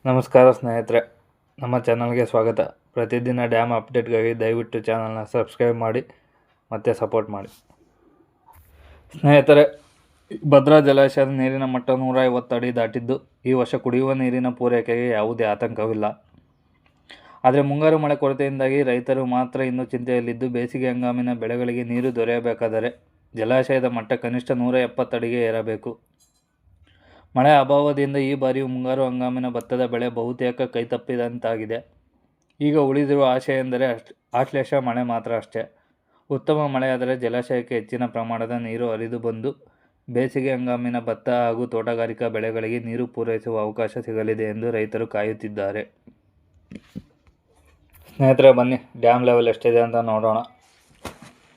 ನಮಸ್ಕಾರ ಸ್ನೇಹಿತರೆ, ನಮ್ಮ ಚಾನಲ್ಗೆ ಸ್ವಾಗತ. ಪ್ರತಿದಿನ ಡ್ಯಾಮ್ ಅಪ್ಡೇಟ್ಗಾಗಿ ದಯವಿಟ್ಟು ಚಾನಲ್ನ ಸಬ್ಸ್ಕ್ರೈಬ್ ಮಾಡಿ ಮತ್ತು ಸಪೋರ್ಟ್ ಮಾಡಿ. ಸ್ನೇಹಿತರೆ, ಭದ್ರಾ ಜಲಾಶಯದ ನೀರಿನ ಮಟ್ಟ 150 ಅಡಿ ದಾಟಿದ್ದು ಈ ವರ್ಷ ಕುಡಿಯುವ ನೀರಿನ ಪೂರೈಕೆಗೆ ಯಾವುದೇ ಆತಂಕವಿಲ್ಲ. ಆದರೆ ಮುಂಗಾರು ಮಳೆ ಕೊರತೆಯಿಂದಾಗಿ ರೈತರು ಮಾತ್ರ ಇನ್ನೂ ಚಿಂತೆಯಲ್ಲಿದ್ದು, ಬೇಸಿಗೆ ಹಂಗಾಮಿನ ಬೆಳೆಗಳಿಗೆ ನೀರು ದೊರೆಯಬೇಕಾದರೆ ಜಲಾಶಯದ ಮಟ್ಟ ಕನಿಷ್ಠ 170 ಅಡಿಗೆ ಏರಬೇಕು. ಮಳೆ ಅಭಾವದಿಂದ ಈ ಬಾರಿಯೂ ಮುಂಗಾರು ಹಂಗಾಮಿನ ಭತ್ತದ ಬೆಳೆ ಬಹುತೇಕ ಕೈತಪ್ಪಿದಂತಾಗಿದೆ. ಈಗ ಉಳಿದಿರುವ ಆಶೆ ಎಂದರೆ ಆಶ್ಲೇಷ ಮಳೆ ಮಾತ್ರ ಅಷ್ಟೇ. ಉತ್ತಮ ಮಳೆಯಾದರೆ ಜಲಾಶಯಕ್ಕೆ ಹೆಚ್ಚಿನ ಪ್ರಮಾಣದ ನೀರು ಹರಿದು ಬಂದು ಬೇಸಿಗೆ ಹಂಗಾಮಿನ ಭತ್ತ ಹಾಗೂ ತೋಟಗಾರಿಕಾ ಬೆಳೆಗಳಿಗೆ ನೀರು ಪೂರೈಸುವ ಅವಕಾಶ ಸಿಗಲಿದೆ ಎಂದು ರೈತರು ಕಾಯುತ್ತಿದ್ದಾರೆ. ಸ್ನೇಹಿತರೆ, ಬನ್ನಿ ಡ್ಯಾಮ್ ಲೆವೆಲ್ ಎಷ್ಟಿದೆ ಅಂತ ನೋಡೋಣ.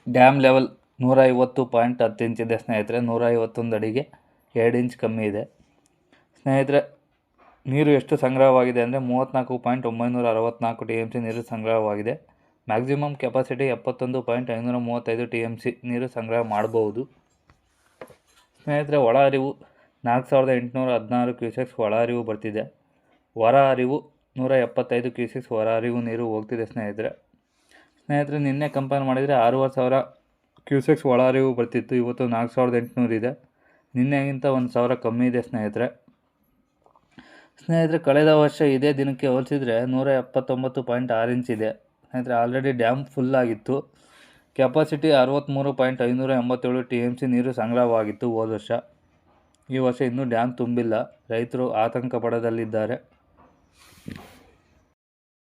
ಡ್ಯಾಮ್ ಲೆವೆಲ್ 150.10 ಇಂಚ್ ಇದೆ ಸ್ನೇಹಿತರೆ. 151 ಅಡಿಗೆ 2 ಇಂಚ್ ಕಮ್ಮಿ ಇದೆ ಸ್ನೇಹಿತರೆ. ನೀರು ಎಷ್ಟು ಸಂಗ್ರಹವಾಗಿದೆ ಅಂದರೆ 34.964 TMC ನೀರು ಸಂಗ್ರಹವಾಗಿದೆ. ಮ್ಯಾಕ್ಸಿಮಮ್ ಕೆಪಾಸಿಟಿ 71.535 TMC ನೀರು ಸಂಗ್ರಹ ಮಾಡಬಹುದು ಸ್ನೇಹಿತರೆ. ಒಳ ಹರಿವು 4816 ಕ್ಯೂಸೆಕ್ಸ್ ಒಳ ಹರಿವು ಬರ್ತಿದೆ. ಹೊರ ಹರಿವು 175 ಕ್ಯೂಸೆಕ್ಸ್ ಹೊರ ಹರಿವು ನೀರು ಹೋಗ್ತಿದೆ ಸ್ನೇಹಿತರೆ. ನಿನ್ನೆ ಕಂಪೇರ್ ಮಾಡಿದರೆ 6500 ಕ್ಯೂಸೆಕ್ಸ್ ಒಳ ಹರಿವು ಬರ್ತಿತ್ತು. ಇವತ್ತು 4800 ಇದೆ. ನಿನ್ನೆಗಿಂತ 1000 ಕಮ್ಮಿ ಇದೆ ಸ್ನೇಹಿತರೆ. ಕಳೆದ ವರ್ಷ ಇದೇ ದಿನಕ್ಕೆ ಹೋಲಿಸಿದರೆ 179.6 ಇಂಚ್ ಇದೆ ಸ್ನೇಹಿತರೆ. ಆಲ್ರೆಡಿ ಡ್ಯಾಮ್ ಫುಲ್ ಆಗಿತ್ತು. ಕೆಪಾಸಿಟಿ 63.587 TMC ನೀರು ಸಂಗ್ರಹವಾಗಿತ್ತು ಹೋದ ವರ್ಷ. ಈ ವರ್ಷ ಇನ್ನೂ ಡ್ಯಾಮ್ ತುಂಬಿಲ್ಲ. ರೈತರು ಆತಂಕ ಪಡದಲ್ಲಿದ್ದಾರೆ.